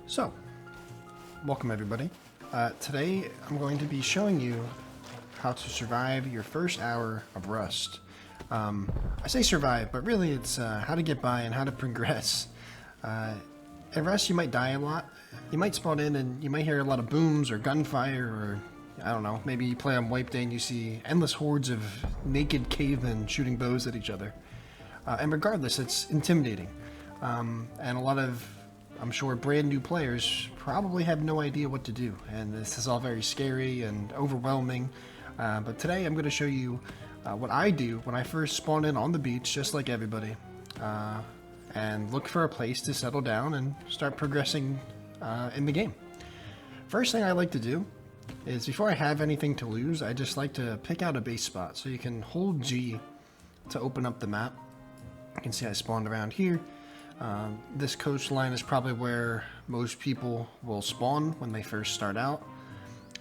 So, welcome everybody. Today I'm going to be showing you how to survive your first hour of Rust. I say survive, but really it's how to get by and how to progress. At Rust you might die a lot. You might spawn in and you might hear a lot of booms or gunfire, or I don't know, maybe you play on Wipe Day and you see endless hordes of naked cavemen shooting bows at each other. And regardless, it's intimidating. And a lot of, I'm sure, brand new players probably have no idea what to do, and this is all very scary and overwhelming. But today I'm going to show you what I do when I first spawn in on the beach, just like everybody, and look for a place to settle down and start progressing in the game. First thing I like to do is, before I have anything to lose, I just like to pick out a base spot. So you can hold G to open up the map. You can see I spawned around here. This coastline is probably where most people will spawn when they first start out,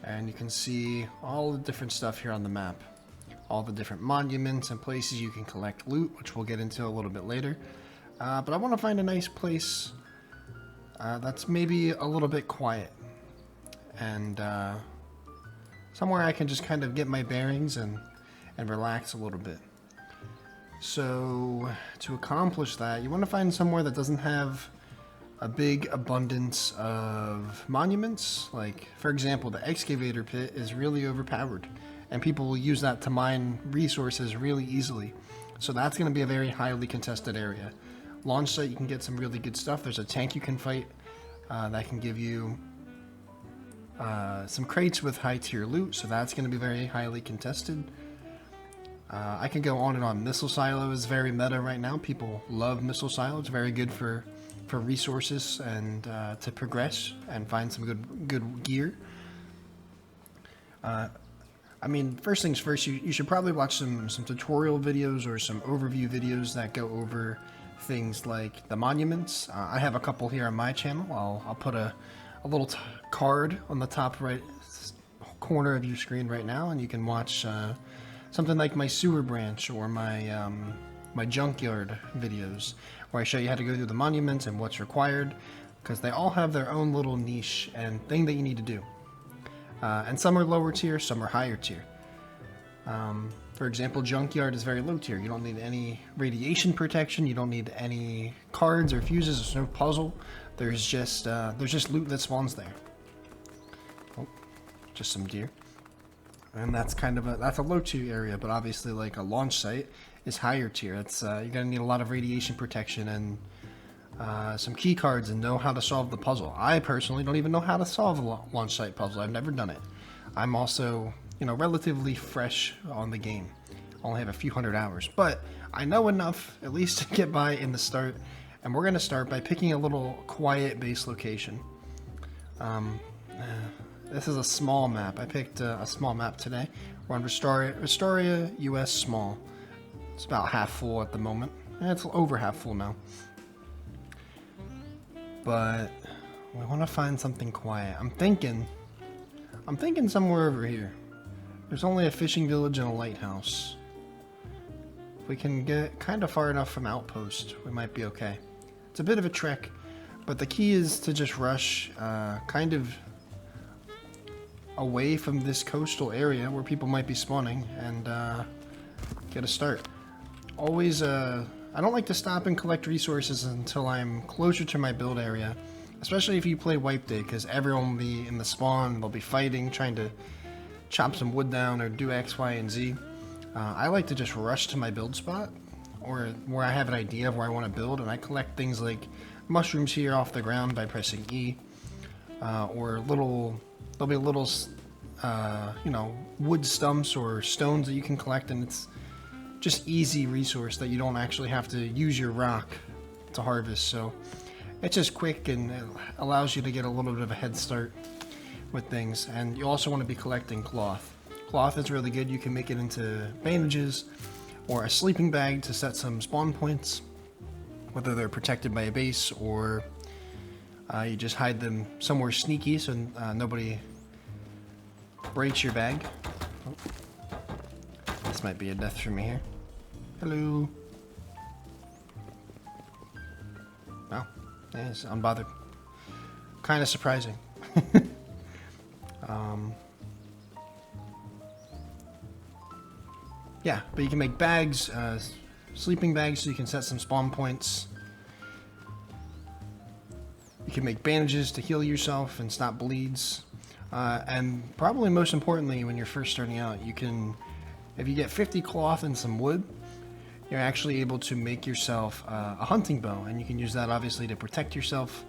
and you can see all the different stuff here on the map, all the different monuments and places you can collect loot, which we'll get into a little bit later. But I want to find a nice place that's maybe a little bit quiet, and somewhere I can just kind of get my bearings and relax a little bit. So, to accomplish that, you want to find somewhere that doesn't have a big abundance of monuments. Like, for example, the excavator pit is really overpowered, and people will use that to mine resources really easily. So that's going to be a very highly contested area. Launch site, you can get some really good stuff. There's a tank you can fight that can give you some crates with high tier loot, so that's going to be very highly contested. I can go on and on. Missile Silo is very meta right now. People love Missile Silo. It's very good for resources and to progress and find some good gear. I mean, first things first, you should probably watch some tutorial videos or some overview videos that go over things like the monuments. I have a couple here on my channel. I'll put a little card on the top right corner of your screen right now, and you can watch something like my sewer branch or my my junkyard videos, where I show you how to go through the monuments and what's required, because they all have their own little niche and thing that you need to do. And some are lower tier, some are higher tier. For example, junkyard is very low tier. You don't need any radiation protection. You don't need any cards or fuses. There's no puzzle. There's just loot that spawns there. Oh, just some deer. And that's kind of a low tier area, but obviously, like, a launch site is higher tier. It's you're gonna need a lot of radiation protection and some key cards and know how to solve the puzzle. I personally don't even know how to solve a launch site puzzle. I've never done it. I'm also, relatively fresh on the game. I only have a few hundred hours, but I know enough at least to get by in the start. And we're gonna start by picking a little quiet base location. This is a small map. I picked a small map today. We're on Restoria, US small. It's about half full at the moment. It's over half full now. But we want to find something quiet. I'm thinking somewhere over here. There's only a fishing village and a lighthouse. If we can get kind of far enough from outpost, we might be okay. It's a bit of a trek, but the key is to just rush kind of away from this coastal area where people might be spawning and get a start. Always, I don't like to stop and collect resources until I'm closer to my build area, especially if you play Wipe Day, because everyone will be in the spawn, they'll be fighting, trying to chop some wood down or do X, Y, and Z. I like to just rush to my build spot, or where I have an idea of where I want to build, and I collect things like mushrooms here off the ground by pressing E, or there'll be little, wood stumps or stones that you can collect, and it's just easy resource that you don't actually have to use your rock to harvest. So it's just quick and it allows you to get a little bit of a head start with things. And you also want to be collecting cloth. Cloth is really good. You can make it into bandages or a sleeping bag to set some spawn points, whether they're protected by a base or you just hide them somewhere sneaky so nobody breaks your bag. Oh. This might be a death for me here. Hello. Oh, yeah, it's unbothered. kind of surprising. Yeah, but you can make bags, sleeping bags, so you can set some spawn points. You can make bandages to heal yourself and stop bleeds. And probably most importantly, when you're first starting out, you can, if you get 50 cloth and some wood, you're actually able to make yourself a hunting bow, and you can use that obviously to protect yourself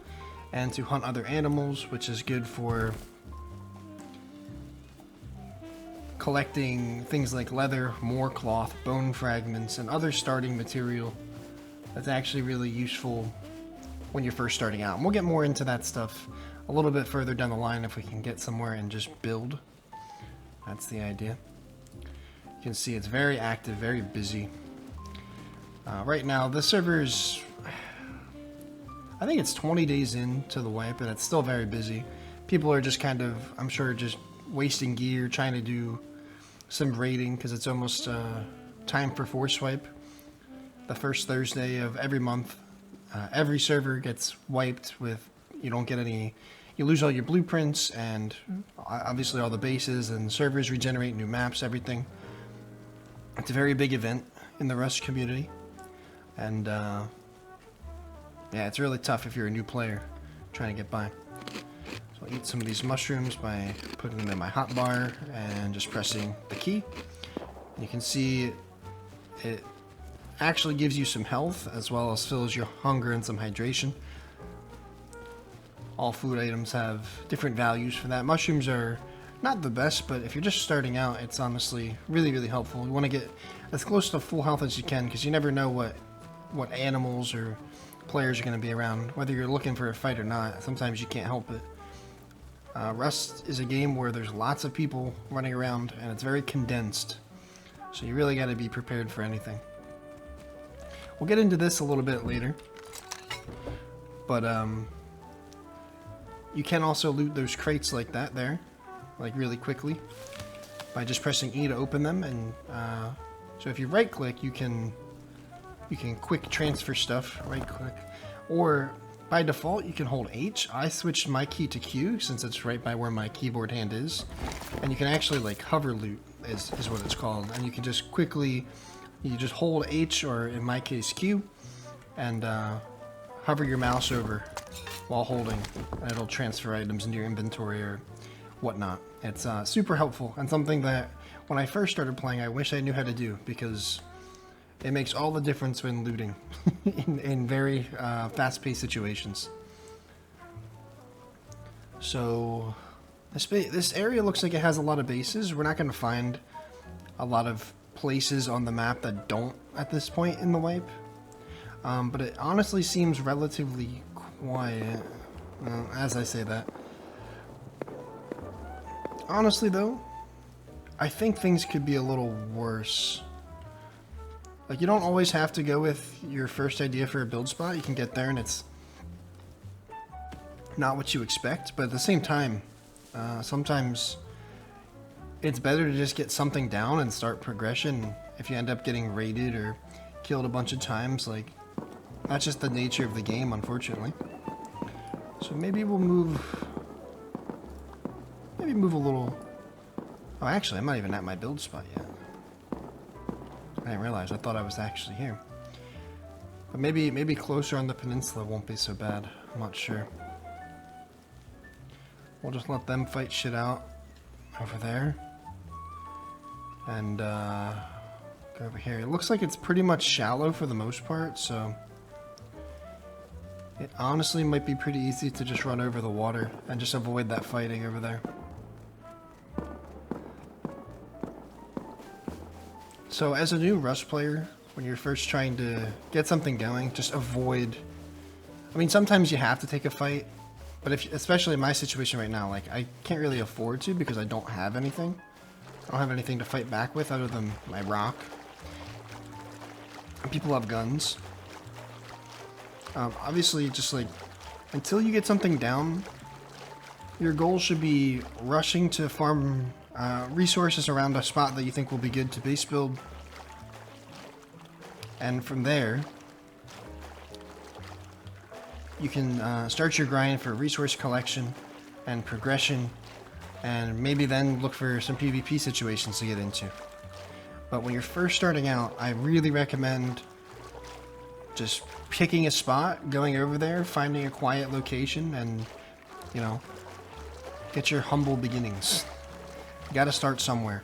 and to hunt other animals, which is good for collecting things like leather, more cloth, bone fragments, and other starting material that's actually really useful when you're first starting out. And we'll get more into that stuff a little bit further down the line if we can get somewhere and just build. That's the idea. You can see it's very active, very busy. Right now, this server is, I think it's 20 days into the wipe, and it's still very busy. People are just kind of, I'm sure, just wasting gear, trying to do some raiding, because it's almost time for Force Wipe. The first Thursday of every month, every server gets wiped with, you don't get any, you lose all your blueprints, and obviously all the bases, and servers regenerate new maps, everything. It's a very big event in the Rust community. And, yeah, it's really tough if you're a new player trying to get by. So I'll eat some of these mushrooms by putting them in my hotbar and just pressing the key. And you can see it actually gives you some health as well as fills your hunger and some hydration. All food items have different values for that. Mushrooms are not the best, but if you're just starting out, it's honestly really, really helpful. You want to get as close to full health as you can, because you never know what animals or players are going to be around, whether you're looking for a fight or not. Sometimes you can't help it. Rust is a game where there's lots of people running around, and it's very condensed, so you really got to be prepared for anything. We'll get into this a little bit later, but you can also loot those crates like that there, like really quickly, by just pressing E to open them. And so if you right click, you can quick transfer stuff, right click, or by default you can hold H. I switched my key to Q since it's right by where my keyboard hand is, and you can actually like hover loot is what it's called, and you can just quickly, you just hold H, or in my case Q, and hover your mouse over while holding, and it'll transfer items into your inventory or whatnot. It's super helpful, and something that when I first started playing I wish I knew how to do, because it makes all the difference when looting in very fast-paced situations. So this area looks like it has a lot of bases. We're not going to find a lot of places on the map that don't at this point in the wipe, but it honestly seems relatively quiet, as I say that. Honestly though, I think things could be a little worse. Like, you don't always have to go with your first idea for a build spot. You can get there and it's not what you expect, but at the same time, sometimes it's better to just get something down and start progression. If you end up getting raided or killed a bunch of times, like, that's just the nature of the game, unfortunately. So maybe we'll move a little. Oh, actually, I'm not even at my build spot yet. I didn't realize. I thought I was actually here. But maybe closer on the peninsula won't be so bad. I'm not sure. We'll just let them fight shit out over there. And go over here. It looks like it's pretty much shallow for the most part, so it honestly might be pretty easy to just run over the water and just avoid that fighting over there. So as a new Rust player, when you're first trying to get something going, just avoid, I mean, sometimes you have to take a fight, but especially in my situation right now, like, I can't really afford to because I don't have anything. I don't have anything to fight back with other than my rock. And people have guns. Obviously, just like, until you get something down, your goal should be rushing to farm resources around a spot that you think will be good to base build, and from there you can start your grind for resource collection and progression, and maybe then look for some PvP situations to get into. But when you're first starting out, I really recommend just picking a spot, going over there, finding a quiet location, and, you know, get your humble beginnings. You gotta start somewhere.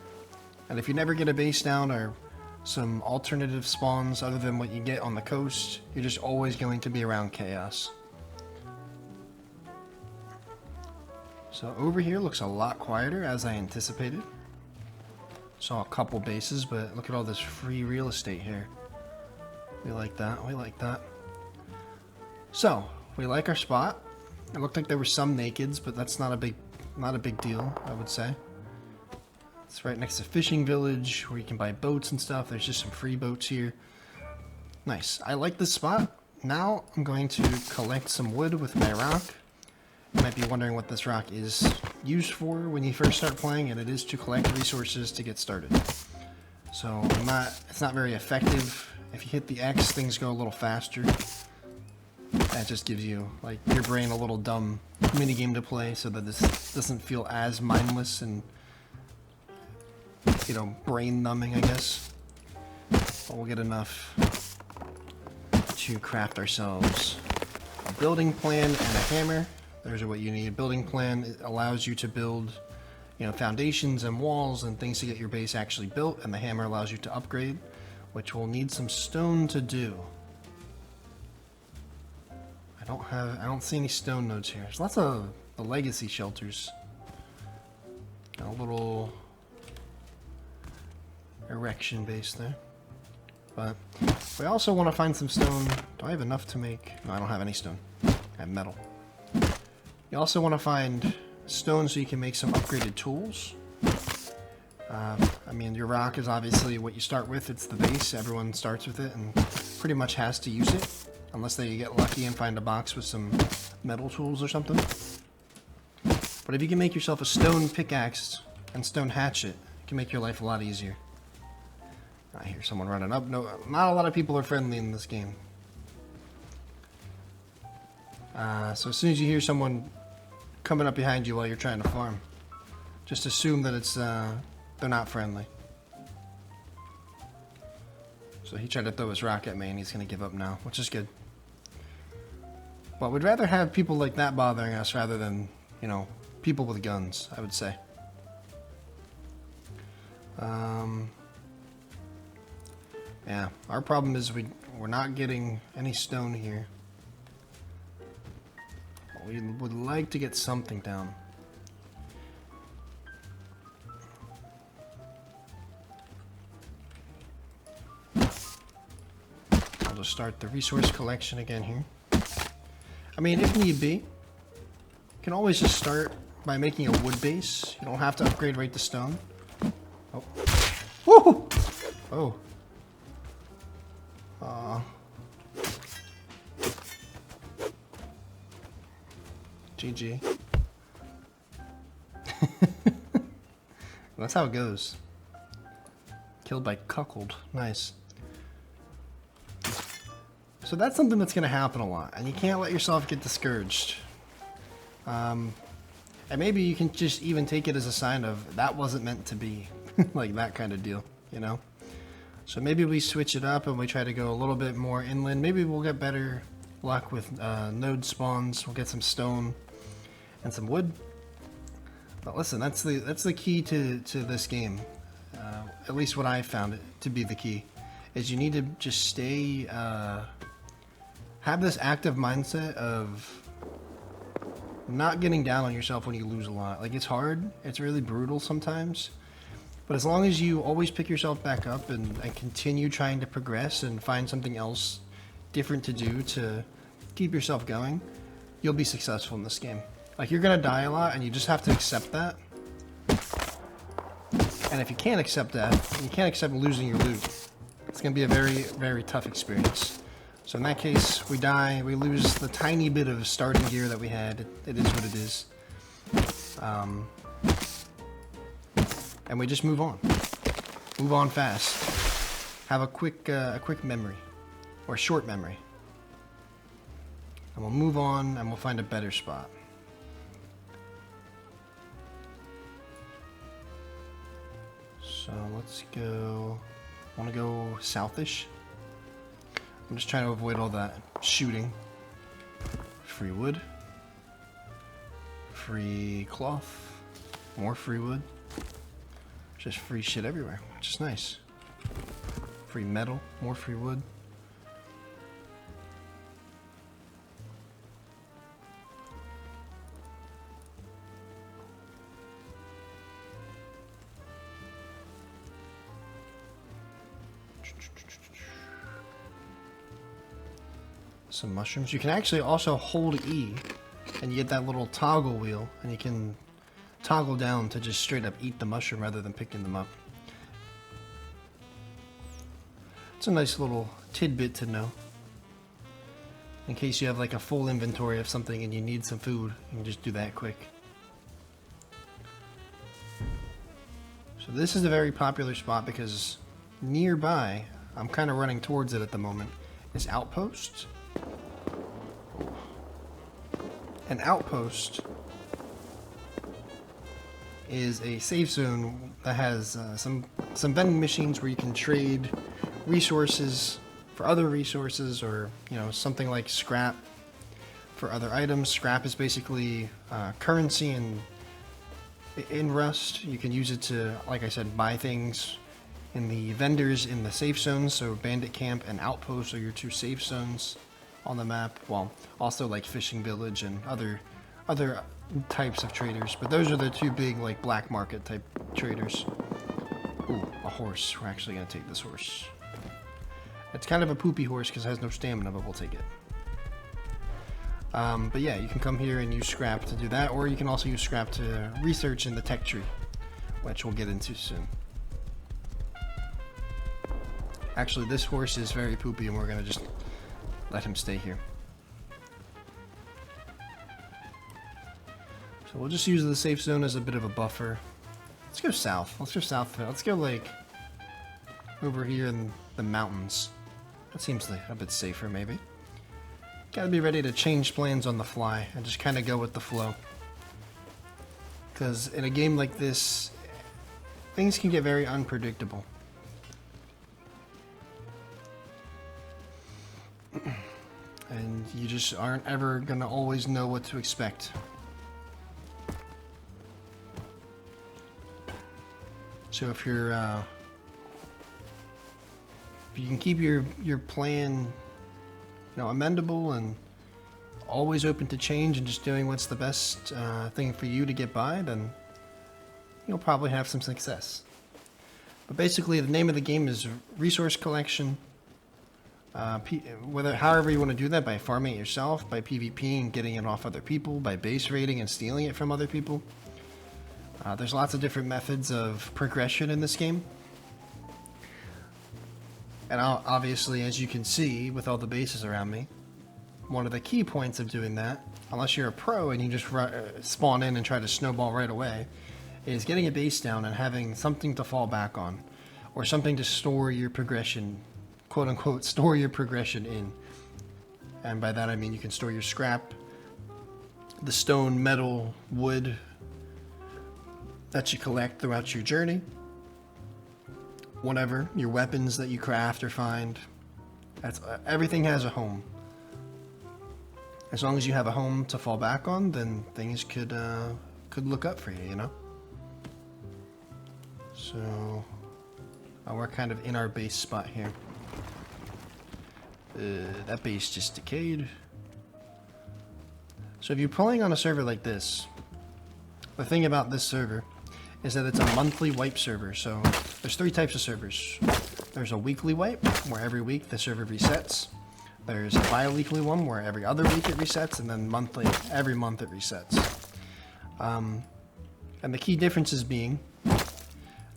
And if you never get a base down or some alternative spawns other than what you get on the coast, you're just always going to be around chaos. So over here looks a lot quieter, as I anticipated. Saw a couple bases, but look at all this free real estate here. We like that, we like that. So, we like our spot. It looked like there were some nakeds, but that's not a big deal, I would say. It's right next to Fishing Village, where you can buy boats and stuff. There's just some free boats here. Nice. I like this spot. Now, I'm going to collect some wood with my rock. You might be wondering what this rock is used for when you first start playing, and it is to collect resources to get started. So, it's not very effective. If you hit the X, things go a little faster. That just gives you, like, your brain a little dumb minigame to play so that this doesn't feel as mindless and, you know, brain numbing, I guess. But we'll get enough to craft ourselves a building plan and a hammer. There's what you need. A building plan. It allows you to build, you know, foundations and walls and things to get your base actually built, and the hammer allows you to upgrade, which we'll need some stone to do. I don't see any stone nodes here. There's lots of the legacy shelters. Got a little erection base there. But we also want to find some stone. Do I have enough to make? No, I don't have any stone. I have metal. You also want to find stone so you can make some upgraded tools. I mean, your rock is obviously what you start with. It's the base. Everyone starts with it and pretty much has to use it. Unless they get lucky and find a box with some metal tools or something. But if you can make yourself a stone pickaxe and stone hatchet, it can make your life a lot easier. I hear someone running up. No, not a lot of people are friendly in this game. So as soon as you hear someone coming up behind you while you're trying to farm, just assume that it's they're not friendly. So he tried to throw his rock at me and he's going to give up now, which is good. But we'd rather have people like that bothering us rather than, you know, people with guns, I would say. Yeah, our problem is we're not getting any stone here. We would like to get something down. I'll just start the resource collection again here. I mean, if need be, you can always just start by making a wood base. You don't have to upgrade right to stone. Oh. Woo! Oh. GG. That's how it goes. Killed by cuckold. Nice. So that's something that's going to happen a lot, and you can't let yourself get discouraged. And maybe you can just even take it as a sign of that wasn't meant to be, like that kind of deal, you know? So maybe we switch it up and we try to go a little bit more inland. Maybe we'll get better luck with node spawns. We'll get some stone and some wood. But listen, that's the key to this game. At least what I found it to be the key is you need to just stay. Have this active mindset of not getting down on yourself when you lose a lot. Like, it's hard. It's really brutal sometimes. But as long as you always pick yourself back up and continue trying to progress and find something else different to do to keep yourself going, you'll be successful in this game. Like, you're going to die a lot and you just have to accept that. And if you can't accept that, you can't accept losing your loot. It's going to be a very, very tough experience. So in that case, we die, we lose the tiny bit of starting gear that we had. It is what it is. And we just move on. Move on fast. Have a quick memory. Or short memory. And we'll move on and we'll find a better spot. So let's go, I want to go southish. I'm just trying to avoid all that shooting. Free wood. Free cloth. More free wood. Just free shit everywhere, which is nice. Free metal, more free wood. Some mushrooms. You can actually also hold E and you get that little toggle wheel and you can toggle down to just straight up eat the mushroom rather than picking them up. It's a nice little tidbit to know. In case you have like a full inventory of something and you need some food, you can just do that quick. So this is a very popular spot because nearby, I'm kind of running towards it at the moment, is Outpost. An outpost is a safe zone that has some vending machines where you can trade resources for other resources, or something like scrap for other items. Scrap is basically currency in Rust. You can use it to, like I said, buy things in the vendors in the safe zones. So Bandit Camp and Outpost are your two safe zones on the map. Well, also like Fishing Village and other types of traders, but those are the two big like black market type traders. Ooh, a horse. We're actually gonna take this horse. It's kind of a poopy horse because it has no stamina, but we'll take it. But yeah, you can come here and use scrap to do that, or you can also use scrap to research in the tech tree, which we'll get into soon. Actually, this horse is very poopy and we're gonna just let him stay here. So we'll just use the safe zone as a bit of a buffer. Let's go south. Let's go south. Let's go like over here in the mountains. That seems like a bit safer maybe. Gotta be ready to change plans on the fly and just kind of go with the flow. Because in a game like this, things can get very unpredictable. And you just aren't ever gonna always know what to expect. So if you're, if you can keep your plan, amendable and always open to change and just doing what's the best thing for you to get by, then you'll probably have some success. But basically, the name of the game is resource collection. However you want to do that, by farming it yourself, by PvP and getting it off other people, by base raiding and stealing it from other people. There's lots of different methods of progression in this game. And obviously, as you can see with all the bases around me, one of the key points of doing that, unless you're a pro and you just spawn in and try to snowball right away, is getting a base down and having something to fall back on, or something to store your progression, quote unquote, store your progression in. And by that I mean you can store your scrap, the stone, metal, wood that you collect throughout your journey, whatever, your weapons that you craft or find. Everything has a home. As long as you have a home to fall back on, then things could look up for you, So we're kind of in our base spot here. That base just decayed. So if you're playing on a server like this, the thing about this server is that it's a monthly wipe server. So there's 3 types of servers. There's a weekly wipe, where every week the server resets. There's a bi-weekly one, where every other week it resets, and then monthly, every month it resets. And the key differences being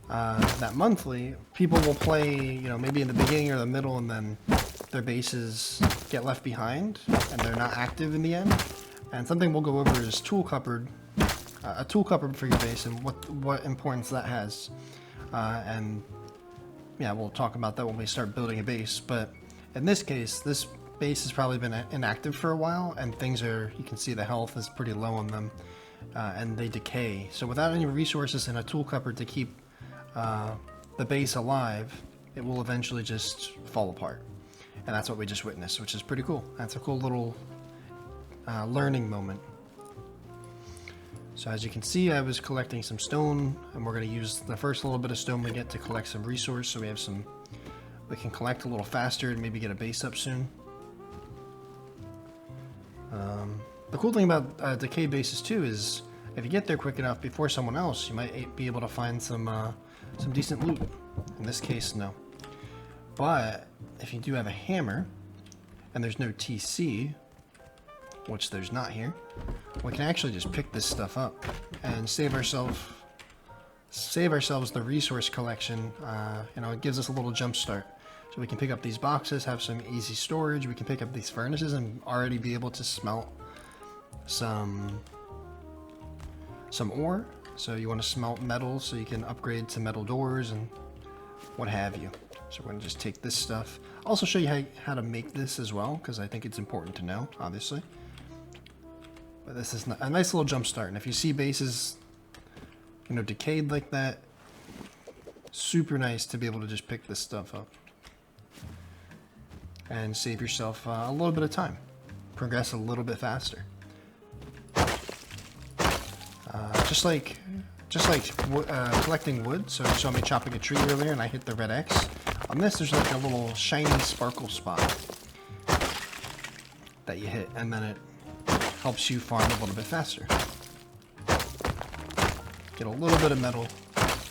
that monthly, people will play, maybe in the beginning or the middle, and then their bases get left behind, and they're not active in the end. And something we'll go over is tool cupboard, a tool cupboard for your base, and what importance that has. And yeah, we'll talk about that when we start building a base. But in this case, this base has probably been inactive for a while, and things are, you can see the health is pretty low on them, and they decay. So without any resources and a tool cupboard to keep the base alive, it will eventually just fall apart. And that's what we just witnessed, which is pretty cool. That's a cool little learning moment. So as you can see, I was collecting some stone, and we're going to use the first little bit of stone we get to collect some resource, so we have some, we can collect a little faster and maybe get a base up soon. The cool thing about Decay bases too is if you get there quick enough before someone else, you might be able to find some decent loot. In this case, no. But if you do have a hammer and there's no TC, which there's not here, we can actually just pick this stuff up and save ourselves the resource collection. You know, it gives us a little jump start. So we can pick up these boxes, have some easy storage. We can pick up these furnaces and already be able to smelt some ore. So you want to smelt metal so you can upgrade to metal doors and what have you. So we're going to just take this stuff. I'll also show you how to make this as well, because I think it's important to know, obviously. But this is a nice little jump start. And if you see bases, you know, decayed like that, super nice to be able to just pick this stuff up and save yourself a little bit of time, progress a little bit faster. Just like collecting wood. So you saw me chopping a tree earlier, and I hit the red X. On this, there's like a little shiny sparkle spot that you hit, and then it helps you farm a little bit faster. Get a little bit of metal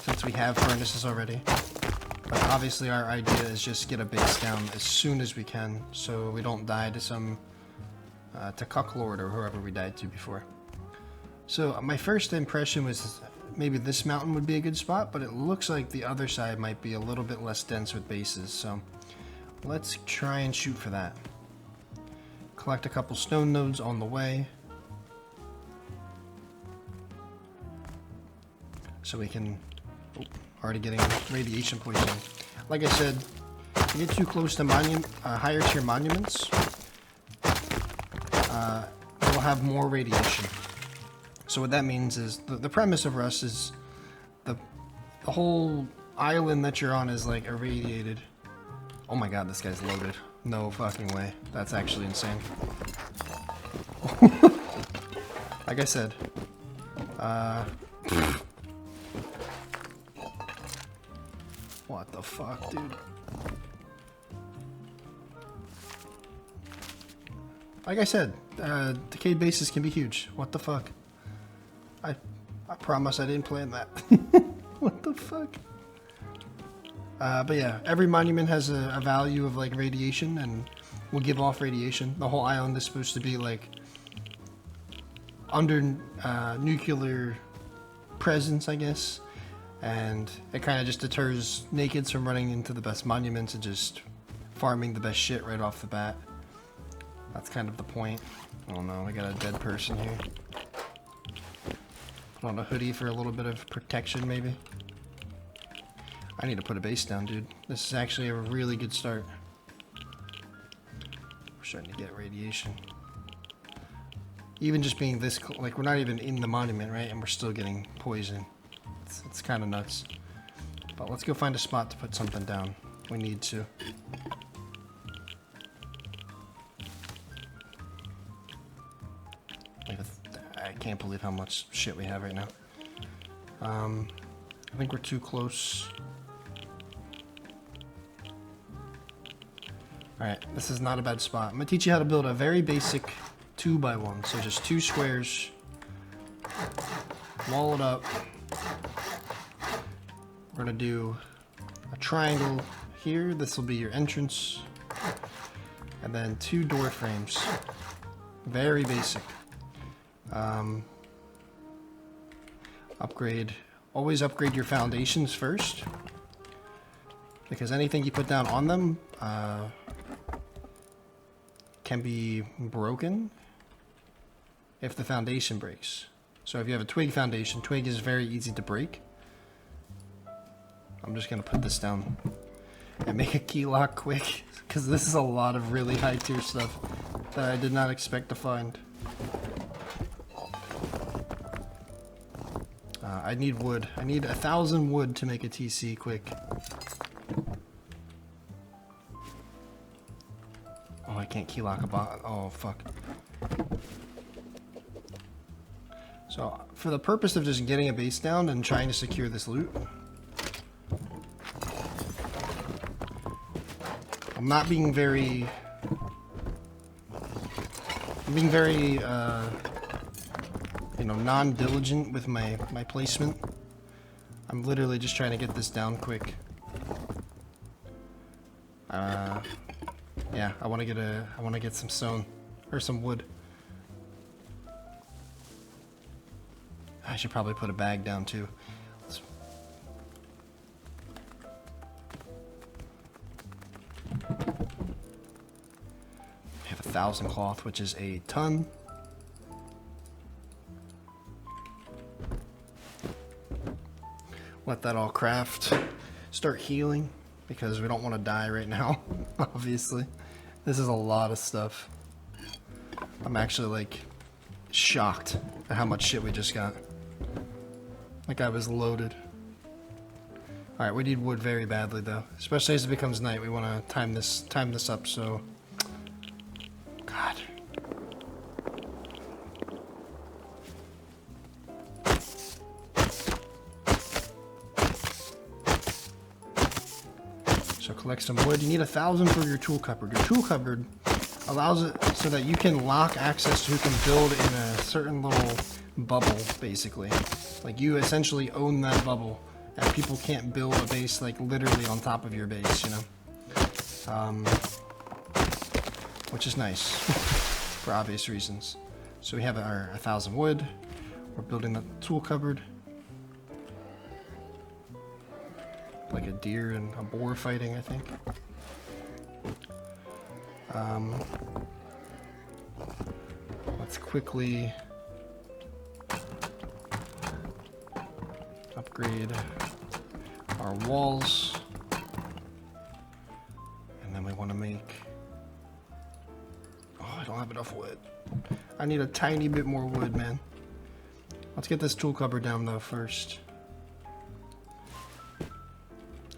since we have furnaces already. But obviously our idea is just get a base down as soon as we can, so we don't die to some to Cucklord or whoever we died to before. So my first impression was maybe this mountain would be a good spot, but it looks like the other side might be a little bit less dense with bases. So let's try and shoot for that. Collect a couple stone nodes on the way, so we can. Oh, already getting radiation poisoning. Like I said, if you get too close to higher tier monuments, it will have more radiation. So what that means is the premise of Rust is the whole island that you're on is like irradiated. Oh my god, this guy's loaded. No fucking way. That's actually insane. Like I said, what the fuck, dude? Like I said, decayed bases can be huge. What the fuck? I promise I didn't plan that. What the fuck? But yeah, every monument has a value of like radiation and will give off radiation. The whole island is supposed to be like under nuclear presence, I guess. And it kind of just deters nakeds from running into the best monuments and just farming the best shit right off the bat. That's kind of the point. Oh no, we got a dead person here. Put on a hoodie for a little bit of protection, maybe. I need to put a base down, dude. This is actually a really good start. We're starting to get radiation. Even just being this, like, we're not even in the monument, right? And we're still getting poison. It's kind of nuts. But let's go find a spot to put something down. We need to. I can't believe how much shit we have right now. I think we're too close. Alright, this is not a bad spot. I'm going to teach you how to build a very basic 2x1. So just 2 squares. Wall it up. We're going to do a triangle here. This will be your entrance. And then 2 door frames. Very basic. Always upgrade your foundations first, because anything you put down on them can be broken if the foundation breaks. So if you have a twig foundation, twig is very easy to break. I'm just going to put this down. and make a key lock quick, because this is a lot of really high tier stuff that I did not expect to find. I need wood. I need 1,000 wood to make a TC quick. Oh, I can't key lock a bot. Oh, fuck. So, for the purpose of just getting a base down and trying to secure this loot, I'm not being very... I'm being very, you know, non-diligent with my placement. I'm literally just trying to get this down quick. Yeah, I want to get some stone or some wood. I should probably put a bag down too. I have 1,000 cloth, which is a ton. Let that all craft. Start healing, because we don't want to die right now, obviously. This is a lot of stuff. I'm actually, like, shocked at how much shit we just got. Like I was loaded. Alright, we need wood very badly, though. Especially as it becomes night, we want to time this up, so... God. So collect some wood. You need 1,000 for your tool cupboard. Your tool cupboard allows it so that you can lock access to who can build in a certain little bubble, basically. Like, you essentially own that bubble, and people can't build a base, like, literally on top of your base, you know? Which is nice, for obvious reasons. So we have our 1,000 wood. We're building the tool cupboard. Like a deer and a boar fighting, I think. Let's quickly upgrade our walls. And then we want to make... Oh, I don't have enough wood. I need a tiny bit more wood, man. Let's get this tool cupboard down, though, first.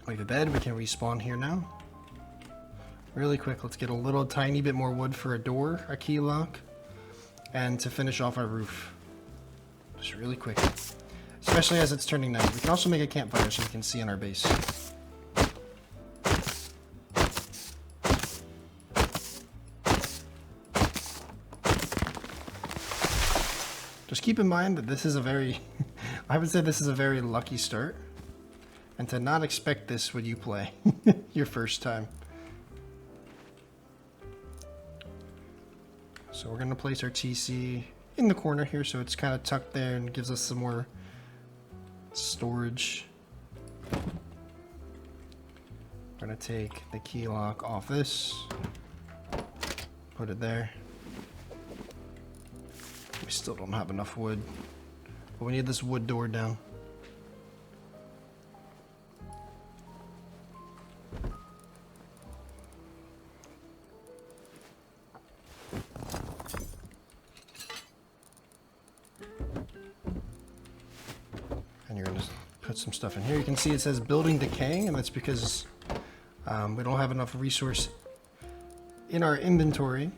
We have a bed. We can respawn here now. Really quick, let's get a little tiny bit more wood for a door, a key lock, and to finish off our roof. Just really quick. Especially as it's turning night. We can also make a campfire so we can see in our base. Just keep in mind that this is a very... I would say this is a very lucky start. And to not expect this when you play your first time. So we're going to place our TC in the corner here so it's kind of tucked there and gives us some more storage. We're going to take the key lock off this, put it there. We still don't have enough wood, but we need this wood door down. Some stuff in here. You can see it says building decay, and that's because we don't have enough resource in our inventory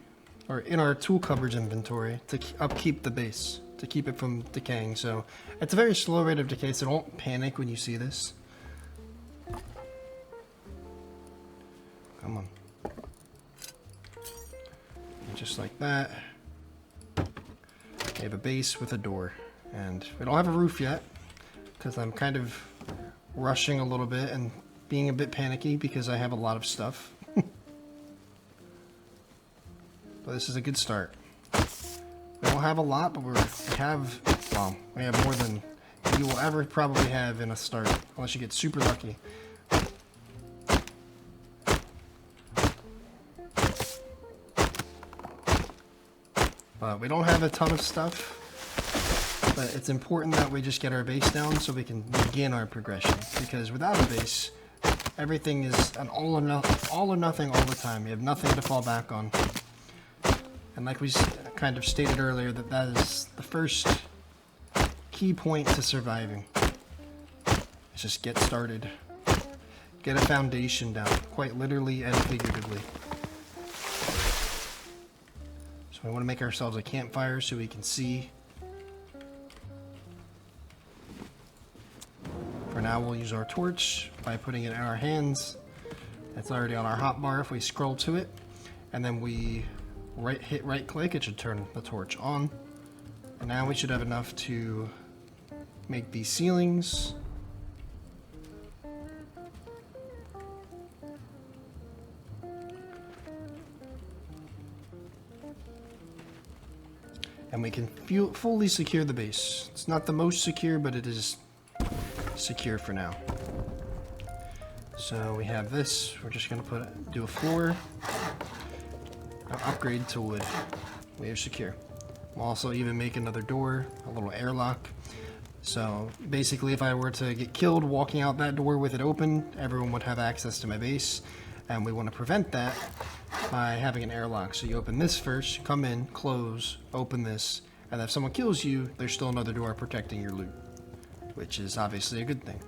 or in our tool cupboard's inventory to upkeep the base, to keep it from decaying. So it's a very slow rate of decay, so don't panic when you see this. Come on. And just like that, we have a base with a door, and we don't have a roof yet, because I'm kind of rushing a little bit and being a bit panicky because I have a lot of stuff. But this is a good start. We don't have a lot, but we have more than you will ever probably have in a start, unless you get super lucky. But we don't have a ton of stuff. But it's important that we just get our base down so we can begin our progression. Because without a base, Everything is an all or nothing all the time. You have nothing to fall back on. And like we kind of stated earlier, that is the first key point to surviving. Is just get started. Get a foundation down, quite literally and figuratively. So we want to make ourselves a campfire so we can see. For now, we'll use our torch by putting it in our hands. It's already on our hotbar. If we scroll to it, and then we hit right click, it should turn the torch on. And now we should have enough to make these ceilings. And we can fully secure the base. It's not the most secure, but it is secure for now. So we have this. We're just going to do a floor. Now upgrade to wood. We are secure. We'll also even make another door, a little airlock. So basically, if I were to get killed walking out that door with it open, everyone would have access to my base. And we want to prevent that by having an airlock. So you open this first, come in, close, open this, and if someone kills you, there's still another door protecting your loot, which is obviously a good thing.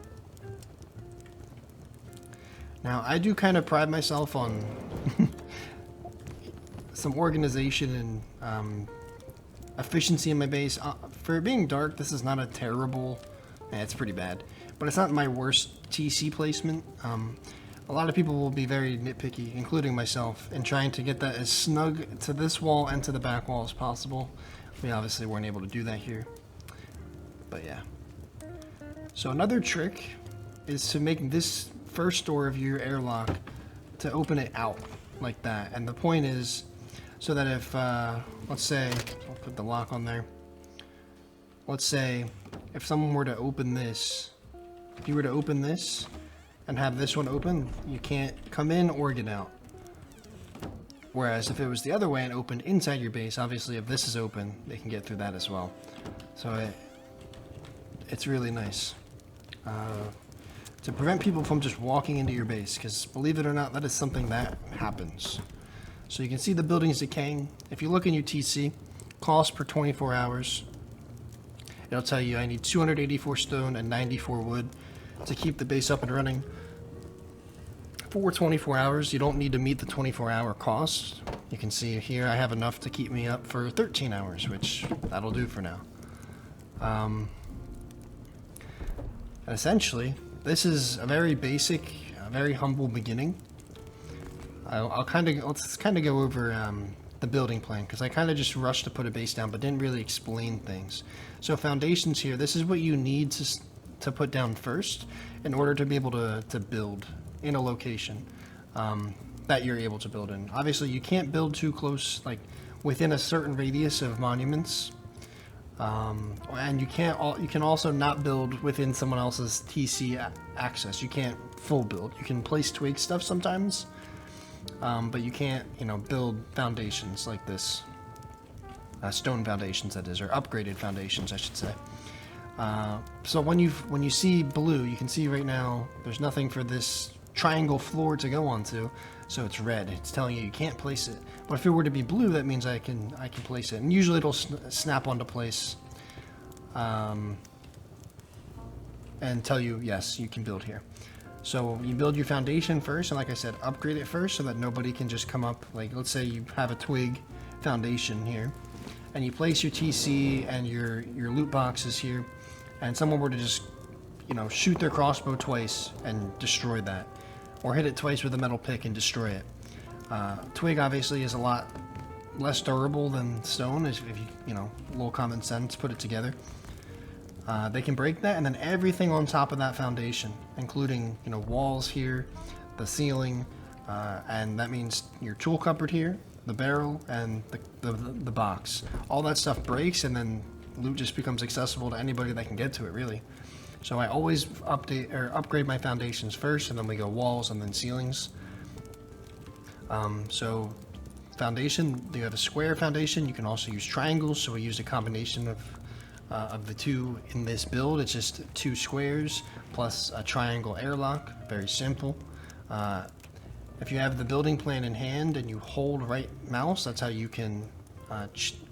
Now, I do kind of pride myself on some organization and efficiency in my base. For being dark, this is not a terrible, it's pretty bad, but it's not my worst TC placement. A lot of people will be very nitpicky, including myself, in trying to get that as snug to this wall and to the back wall as possible. We obviously weren't able to do that here, but yeah. So another trick is to make this first door of your airlock to open it out like that. And the point is so that if, let's say, I'll put the lock on there. Let's say if someone were to open this, if you were to open this, and have this one open, you can't come in or get out. Whereas if it was the other way and opened inside your base, obviously if this is open, they can get through that as well. So it's really nice to prevent people from just walking into your base, because believe it or not, that is something that happens. So you can see the building is decaying. If you look in your TC, cost per 24 hours, it'll tell you I need 284 stone and 94 wood to keep the base up and running for 24 hours. You don't need to meet the 24-hour cost. You can see here I have enough to keep me up for 13 hours, which that'll do for now. And essentially, this is a very basic, very humble beginning. Let's kind of go over the building plan, because I kind of just rushed to put a base down but didn't really explain things. So foundations here, this is what you need to put down first in order to be able to build in a location that you're able to build in. Obviously, you can't build too close, like within a certain radius of monuments, and you can also not build within someone else's TC access. You can't full build. You can place twig stuff sometimes, but you can't, build foundations like this. Stone foundations, that is, or upgraded foundations, I should say. So when you see blue, you can see right now there's nothing for this triangle floor to go onto, so it's red. It's telling you can't place it. But if it were to be blue, that means I can place it, and usually it'll snap onto place, and tell you yes, you can build here. So you build your foundation first, and like I said, upgrade it first so that nobody can just come up. Like, let's say you have a twig foundation here, and you place your TC and your loot boxes here, and someone were to just, shoot their crossbow twice and destroy that, or hit it twice with a metal pick and destroy it. Twig obviously is a lot less durable than stone, if you, a little common sense, put it together. They can break that, and then everything on top of that foundation, including, walls here, the ceiling, and that means your tool cupboard here, the barrel, and the box. All that stuff breaks, and then loot just becomes accessible to anybody that can get to it, really. So I always upgrade my foundations first, and then we go walls and then ceilings. So foundation, you have a square foundation. You can also use triangles, so we use a combination of the two in this build. It's just 2 squares plus a triangle airlock. Very simple. If you have the building plan in hand and you hold right mouse, that's how you can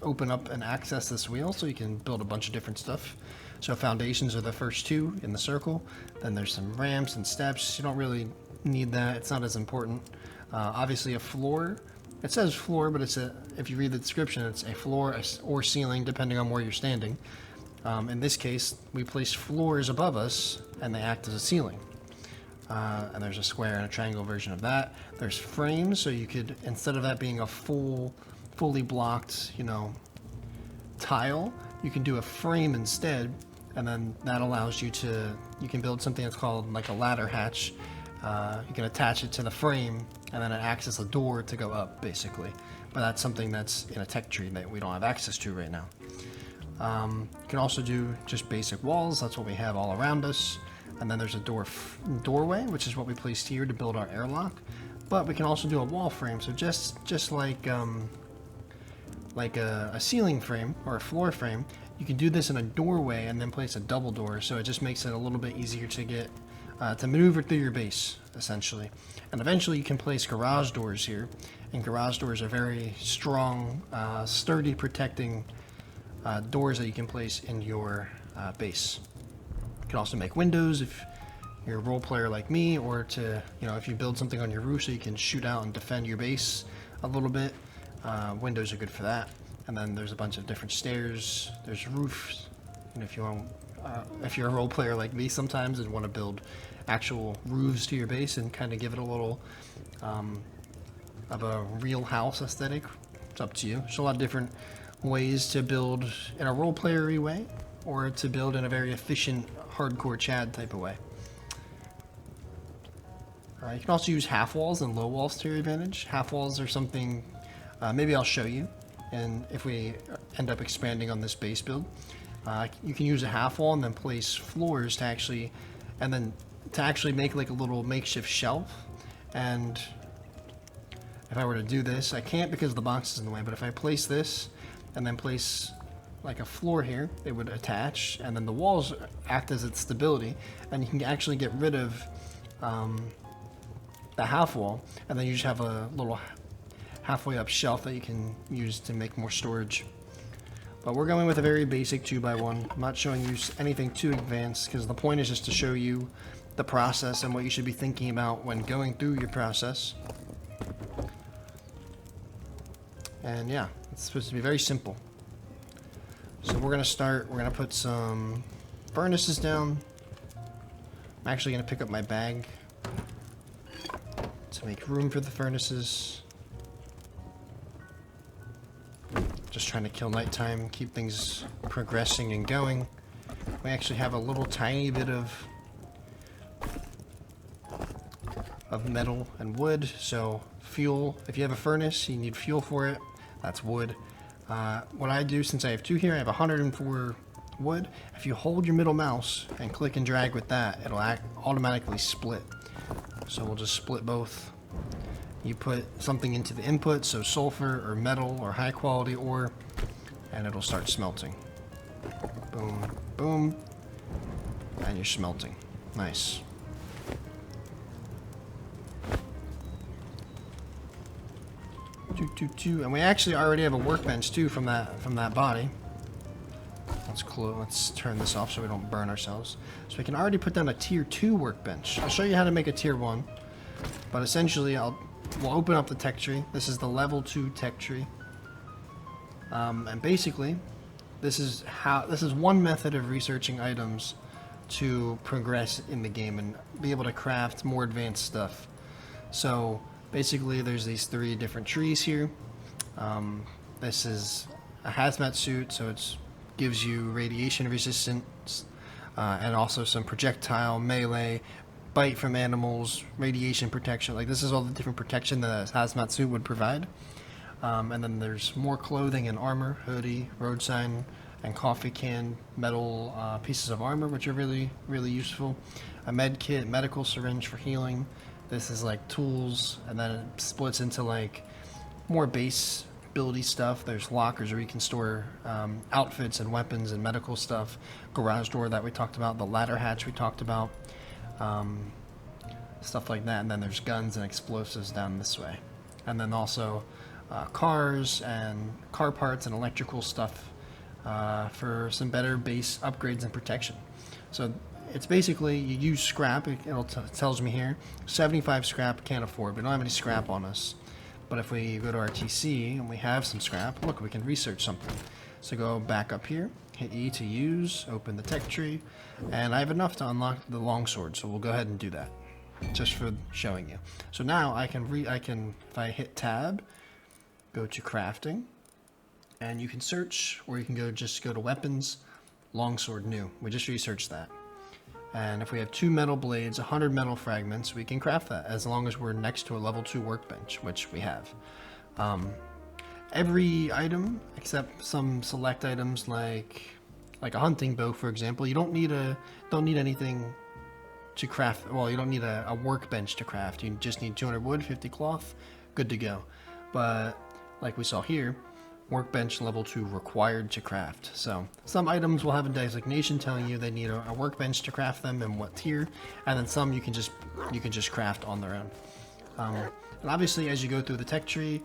open up and access this wheel, so you can build a bunch of different stuff. So foundations are the first two in the circle. Then there's some ramps and steps. You don't really need that. It's not as important. Obviously a floor. It says floor, but if you read the description, it's a floor or ceiling, depending on where you're standing. In this case, we place floors above us, and they act as a ceiling. And there's a square and a triangle version of that. There's frames, so you could, instead of that being a fully blocked, tile, you can do a frame instead, and then that allows you can build something that's called like a ladder hatch. You can attach it to the frame, and then it acts as a door to go up, basically. But that's something that's in a tech tree that we don't have access to right now. You can also do just basic walls. That's what we have all around us. And then there's a doorway, which is what we placed here to build our airlock. But we can also do a wall frame. So just like a ceiling frame or a floor frame, you can do this in a doorway and then place a double door. So it just makes it a little bit easier to get to maneuver through your base, essentially. And eventually you can place garage doors here. And garage doors are very strong, sturdy, protecting doors that you can place in your base. You can also make windows if you're a role player like me, or if you build something on your roof so you can shoot out and defend your base a little bit. Windows are good for that. And then there's a bunch of different stairs. There's roofs. And if you're a role player like me sometimes and want to build actual roofs to your base and kind of give it a little of a real house aesthetic, it's up to you. There's a lot of different ways to build in a role playery way, or to build in a very efficient hardcore Chad type of way. Alright, you can also use half walls and low walls to your advantage. Half walls are something maybe I'll show you, and if we end up expanding on this base build, you can use a half wall and then place floors to actually make like a little makeshift shelf. And if I were to do this, I can't because the box is in the way, but if I place this and then place like a floor here, it would attach, and then the walls act as its stability, and you can actually get rid of the half wall, and then you just have a little halfway up shelf that you can use to make more storage. But we're going with a very basic 2x1. I'm not showing you anything too advanced, because the point is just to show you the process and what you should be thinking about when going through your process. And yeah, it's supposed to be very simple. So we're going to put some furnaces down. I'm actually going to pick up my bag to make room for the furnaces. Just trying to kill nighttime, keep things progressing and going. We actually have a little tiny bit of metal and wood, so fuel. If you have a furnace, you need fuel for it. That's wood. What I do, since I have two here, I have 104 wood. If you hold your middle mouse and click and drag with that, it'll automatically split. So we'll just split both. You put something into the input, so sulfur or metal or high quality ore, and it'll start smelting. Boom, boom, and you're smelting. Nice. And we actually already have a workbench too from that body. Let's turn this off so we don't burn ourselves. So we can already put down a tier 2 workbench. I'll show you how to make a tier 1, but essentially we'll open up the tech tree. This is the level 2 tech tree, and basically this is one method of researching items to progress in the game and be able to craft more advanced stuff. So basically there's these 3 different trees here. This is a hazmat suit, so it gives you radiation resistance, and also some projectile, melee, bite from animals, radiation protection. Like, this is all the different protection that a hazmat suit would provide. And then there's more clothing and armor: hoodie, road sign, and coffee can, metal pieces of armor, which are really, really useful. A med kit, medical syringe for healing. This is like tools, and then it splits into like more base buildy stuff. There's lockers where you can store outfits and weapons and medical stuff. Garage door that we talked about. The ladder hatch we talked about. stuff like that. And then there's guns and explosives down this way. And then also cars and car parts and electrical stuff for some better base upgrades and protection. So it's basically, you use scrap. It tells me here 75 scrap, can't afford. We don't have any scrap on us. But if we go to our TC and we have some scrap, look, we can research something. So go back up here, hit E to use, open the tech tree, and I have enough to unlock the longsword, so we'll go ahead and do that, just for showing you. So now I can if I hit tab, go to crafting, and you can search, or you can just go to weapons, longsword new. We just researched that. And if we have 2 metal blades, 100 metal fragments, we can craft that as long as we're next to a level 2 workbench, which we have. Every item, except some select items like a hunting bow, for example, you don't need anything to craft. Well, you don't need a workbench to craft. You just need 200 wood, 50 cloth, good to go. But like we saw here, workbench level 2 required to craft. So some items will have a designation telling you they need a workbench to craft them and what tier, and then some you can just craft on their own. And obviously, as you go through the tech tree,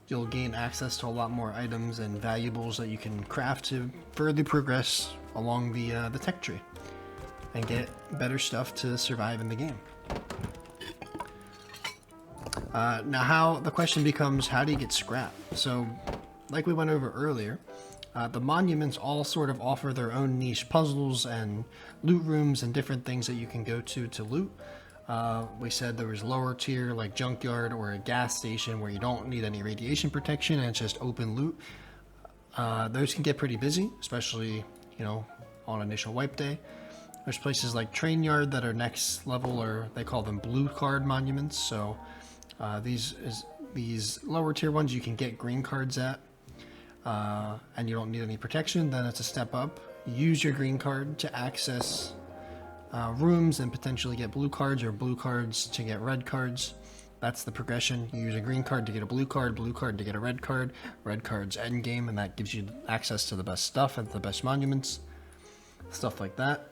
you'll gain access to a lot more items and valuables that you can craft to further progress along the tech tree and get better stuff to survive in the game. Now the question becomes, how do you get scrap? So like we went over earlier, the monuments all sort of offer their own niche puzzles and loot rooms and different things that you can go to loot. We said there was lower tier like junkyard or a gas station where you don't need any radiation protection and it's just open loot. Those can get pretty busy, especially, you know, on initial wipe day. There's places like train yard that are next level, or they call them blue card monuments. So these lower tier ones you can get green cards at, and you don't need any protection. Then it's a step up. Use your green card to access rooms and potentially get blue cards, or blue cards to get red cards. That's the progression. You use a green card to get a blue card to get a red card's end game, and that gives you access to the best stuff and the best monuments, stuff like that.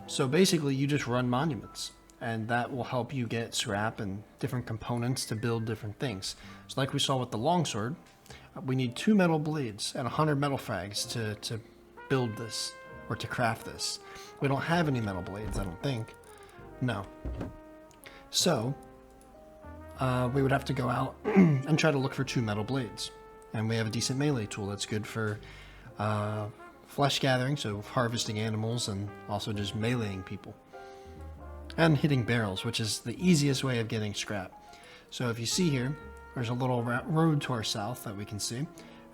So basically you just run monuments, and that will help you get scrap and different components to build different things. So like we saw with the longsword, we need 2 metal blades and 100 metal frags to build this, or to craft this. We don't have any metal blades, I don't think. No. So we would have to go out and try to look for 2 metal blades. And we have a decent melee tool that's good for flesh gathering, so harvesting animals, and also just meleeing people. And hitting barrels, which is the easiest way of getting scrap. So if you see here, there's a little road to our south that we can see.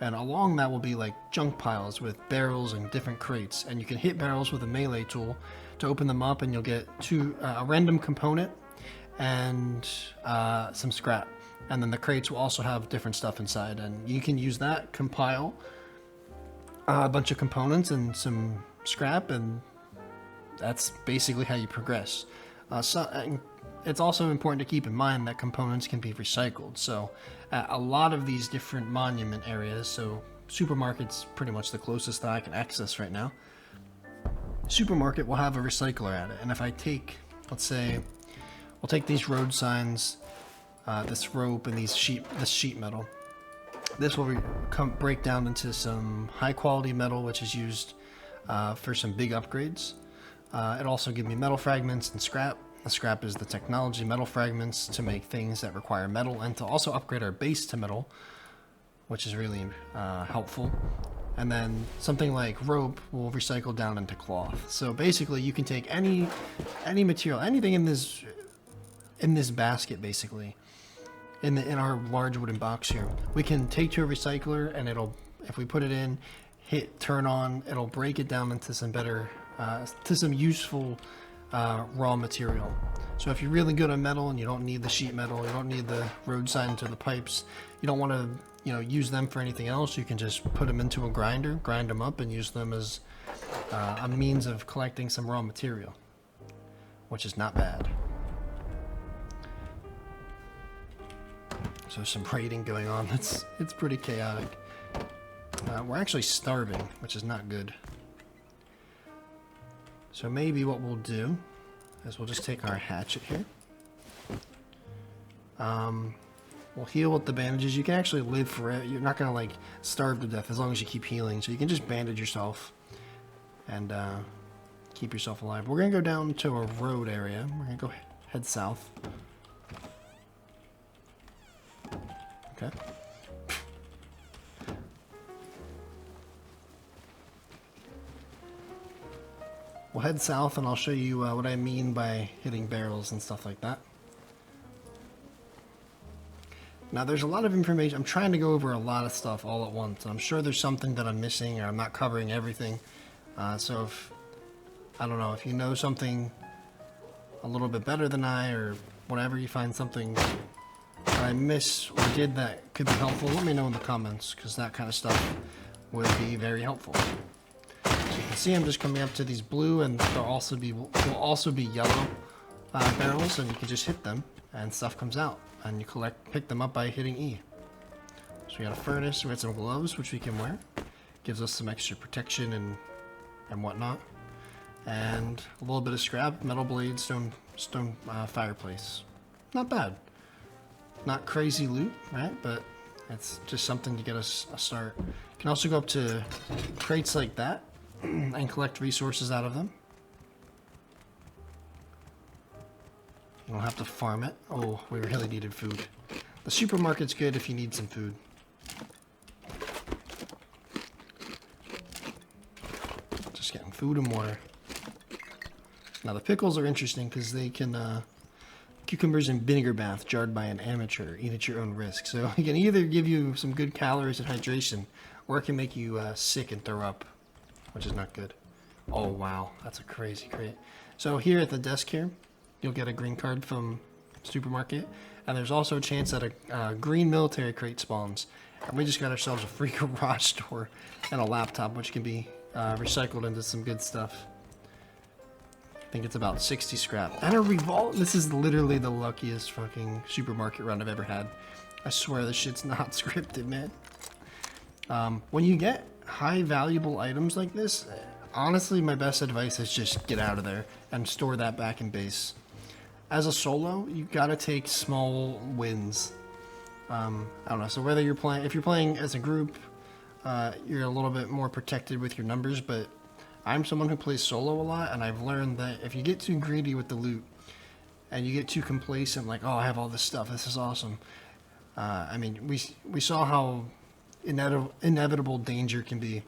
And along that will be like junk piles with barrels and different crates. And you can hit barrels with a melee tool to open them up, and you'll get a random component and some scrap. And then the crates will also have different stuff inside. And you can use that, compile a bunch of components and some scrap, and that's basically how you progress. It's also important to keep in mind that components can be recycled. So at a lot of these different monument areas, so supermarket's pretty much the closest that I can access right now. Supermarket will have a recycler at it, and if I take, let's say, we'll take these road signs, this rope, and this sheet metal. This will break down into some high quality metal, which is used for some big upgrades. It also gives me metal fragments and scrap. The scrap is the technology metal fragments to make things that require metal, and to also upgrade our base to metal, which is really helpful. And then something like rope will recycle down into cloth. So basically you can take any material, anything in this basket, basically, in our large wooden box here, we can take to a recycler, and if we put it in, hit turn on, it'll break it down into some better, to some useful raw material. So if you're really good on metal and you don't need the sheet metal, you don't need the road signs or the pipes, you don't want to, use them for anything else, you can just put them into a grinder, grind them up, and use them as a means of collecting some raw material, which is not bad. So some raiding going on. It's pretty chaotic. We're actually starving, which is not good. So maybe what we'll do is we'll just take our hatchet here. We'll heal with the bandages. You can actually live forever. You're not gonna like starve to death as long as you keep healing. So you can just bandage yourself and keep yourself alive. We're gonna go down to a road area. We're gonna go head south. Okay. We'll head south and I'll show you what I mean by hitting barrels and stuff like that. Now there's a lot of information. I'm trying to go over a lot of stuff all at once. I'm sure there's something that I'm missing or I'm not covering everything. So if, I don't know, if you know something a little bit better than I or whatever, you find something that I miss or did that could be helpful, let me know in the comments, because that kind of stuff would be very helpful. So you can see I'm just coming up to these blue, and will also be yellow barrels, and you can just hit them and stuff comes out, and you pick them up by hitting E. So we got a furnace, we got some gloves which we can wear, gives us some extra protection and whatnot, and a little bit of scrap, metal blade, stone fireplace. Not bad. Not crazy loot, right? But it's just something to get us a start. You can also go up to crates like that and collect resources out of them. You don't have to farm it. Oh, we really needed food. The supermarket's good if you need some food. Just getting food and water. Now the pickles are interesting because they can cucumbers and vinegar bath jarred by an amateur. Eat at your own risk. So it can either give you some good calories and hydration, or it can make you sick and throw up, which is not good. Oh wow, that's a crazy crate. So here at the desk here, you'll get a green card from supermarket, and there's also a chance that a green military crate spawns. And we just got ourselves a free garage door and a laptop, which can be recycled into some good stuff. I think it's about 60 scrap. And a revolt. This is literally the luckiest fucking supermarket run I've ever had. I swear this shit's not scripted, man. When you get high valuable items like this, honestly, my best advice is just get out of there and store that back in base. As a solo, you gotta take small wins. I don't know. So whether you're playing, if you're playing as a group, you're a little bit more protected with your numbers, but I'm someone who plays solo a lot, and I've learned that if you get too greedy with the loot, and you get too complacent, like, oh, I have all this stuff, this is awesome. I mean, we saw how inevitable danger can be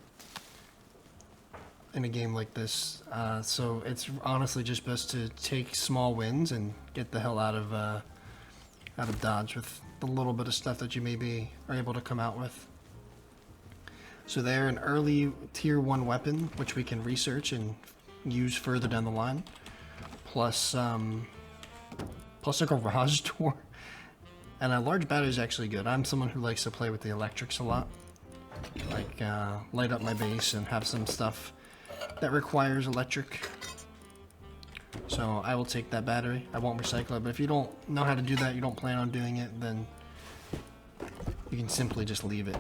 in a game like this. So it's honestly just best to take small wins and get the hell out of Dodge with the little bit of stuff that you maybe are able to come out with. So they're an early tier 1 weapon, which we can research and use further down the line. Plus a garage door. And a large battery is actually good. I'm someone who likes to play with the electrics a lot. Like light up my base and have some stuff that requires electric. So I will take that battery. I won't recycle it, but if you don't know how to do that, you don't plan on doing it, then you can simply just leave it.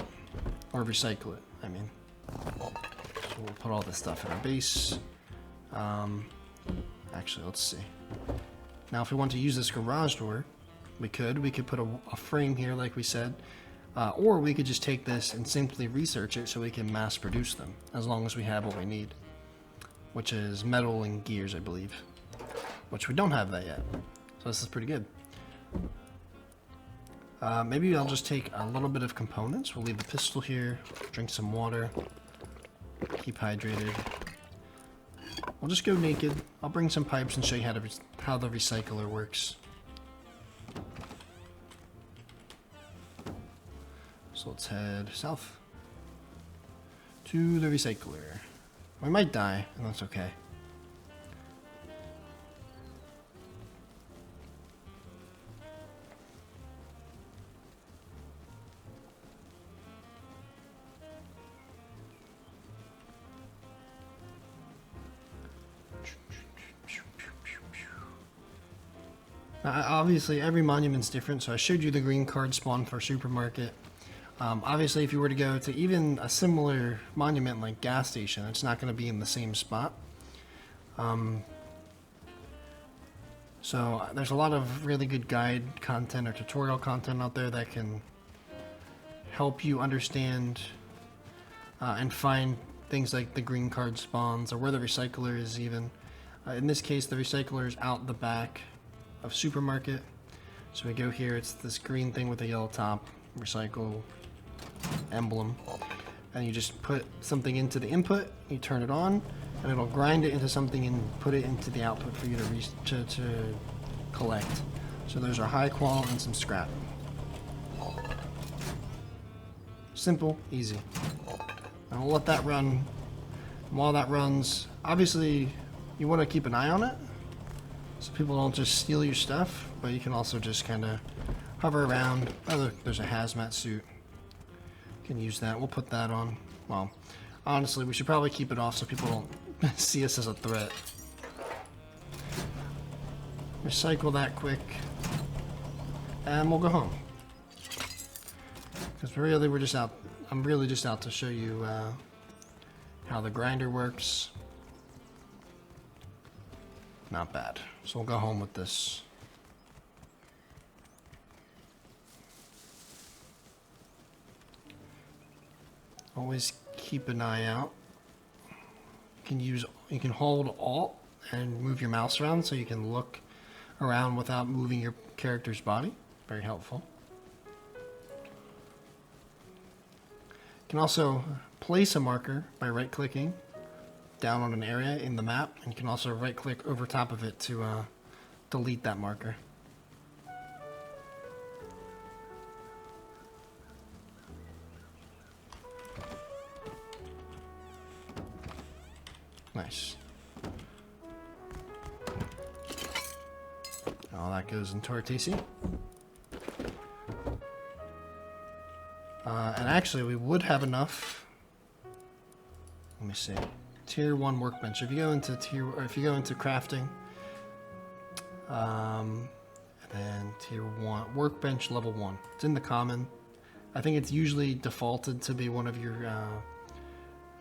Or recycle it, I mean. So we'll put all this stuff in our base. Actually, let's see. Now, if we want to use this garage door, we could put a frame here, like we said. Or we could just take this and simply research it so we can mass produce them, as long as we have what we need. Which is metal and gears, I believe. Which we don't have that yet. So this is pretty good. Maybe I'll just take a little bit of components. We'll leave the pistol here, drink some water, keep hydrated. We'll just go naked. I'll bring some pipes and show you how the recycler works. So let's head south to the recycler. We might die, and that's okay. Now, obviously, every monument's different, so I showed you the green card spawn for supermarket. Obviously, if you were to go to even a similar monument like gas station, it's not going to be in the same spot. So there's a lot of really good guide content or tutorial content out there that can help you understand and find things like the green card spawns or where the recycler is even. In this case, the recycler is out the back of supermarket. So we go here, it's this green thing with a yellow top, recycle emblem. And you just put something into the input, you turn it on, and it'll grind it into something and put it into the output for you to collect. So those are high quality and some scrap. Simple, easy. And we'll let that run. And while that runs, obviously you want to keep an eye on it so people don't just steal your stuff, but you can also just kind of hover around. Oh, look, there's a hazmat suit. You can use that. We'll put that on. Well, honestly, we should probably keep it off so people don't see us as a threat. Recycle that quick, and we'll go home. Because really, we're just out. I'm really just out to show you how the grinder works. Not bad. So we'll go home with this. Always keep an eye out. You can hold Alt and move your mouse around so you can look around without moving your character's body. Very helpful. You can also place a marker by right-clicking down on an area in the map, and you can also right-click over top of it to delete that marker. Nice. All that goes into our TC. And actually, we would have enough. Let me see. Tier 1 workbench. If you go into crafting, and then Tier 1 workbench level 1. It's in the common. I think it's usually defaulted to be one of your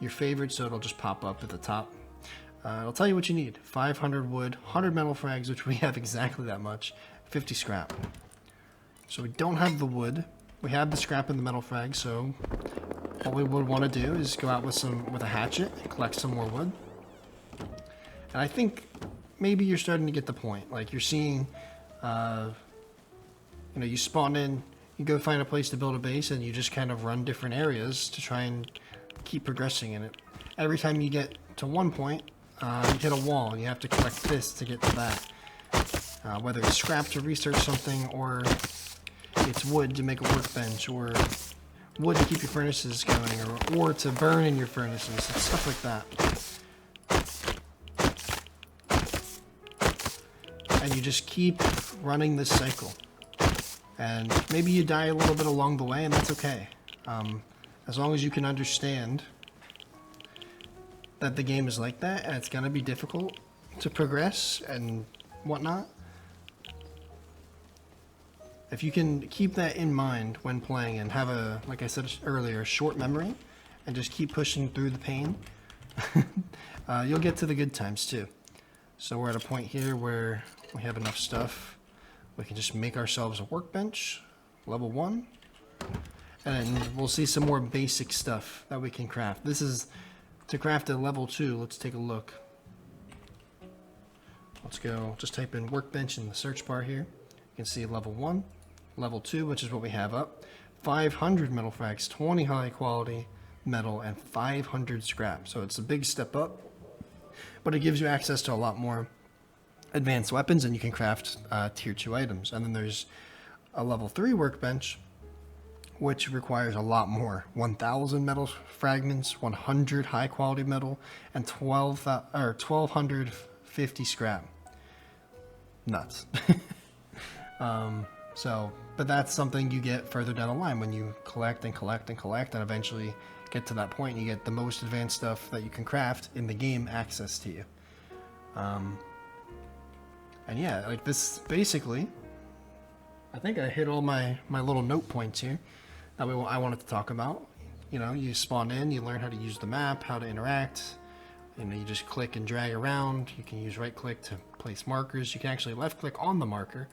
favorites, so it'll just pop up at the top. It'll tell you what you need. 500 wood, 100 metal frags, which we have exactly that much, 50 scrap. So we don't have the wood. We have the scrap and the metal frag, so what we would want to do is go out with a hatchet and collect some more wood. And I think maybe you're starting to get the point. Like you're seeing, you spawn in, you go find a place to build a base, and you just kind of run different areas to try and keep progressing in it. Every time you get to one point, you hit a wall, and you have to collect this to get to that. Whether it's scrap to research something, or it's wood to make a workbench, or wood to keep your furnaces going, or to burn in your furnaces, and stuff like that. And you just keep running this cycle. And maybe you die a little bit along the way, and that's okay. As long as you can understand that the game is like that, and it's going to be difficult to progress and whatnot. If you can keep that in mind when playing and have a, like I said earlier, a short memory, and just keep pushing through the pain, you'll get to the good times too. So we're at a point here where we have enough stuff. We can just make ourselves a workbench, level 1. And we'll see some more basic stuff that we can craft. This is to craft a level 2. Let's take a look. Let's go, just type in workbench in the search bar here. You can see level 1, level 2, which is what we have up. 500 metal frags, 20 high quality metal, and 500 scrap. So it's a big step up, but it gives you access to a lot more advanced weapons, and you can craft tier 2 items. And then there's a level 3 workbench, which requires a lot more. 1,000 metal fragments, 100 high quality metal, and 1,250 scrap. Nuts. But that's something you get further down the line when you collect and collect and collect, and eventually get to that point and you get the most advanced stuff that you can craft in the game access to you. And yeah, like this, basically, I think I hit all my little note points here that I wanted to talk about. You know, you spawn in, you learn how to use the map, how to interact, And you just click and drag around. You can use right click to place markers. You can actually left click on the marker,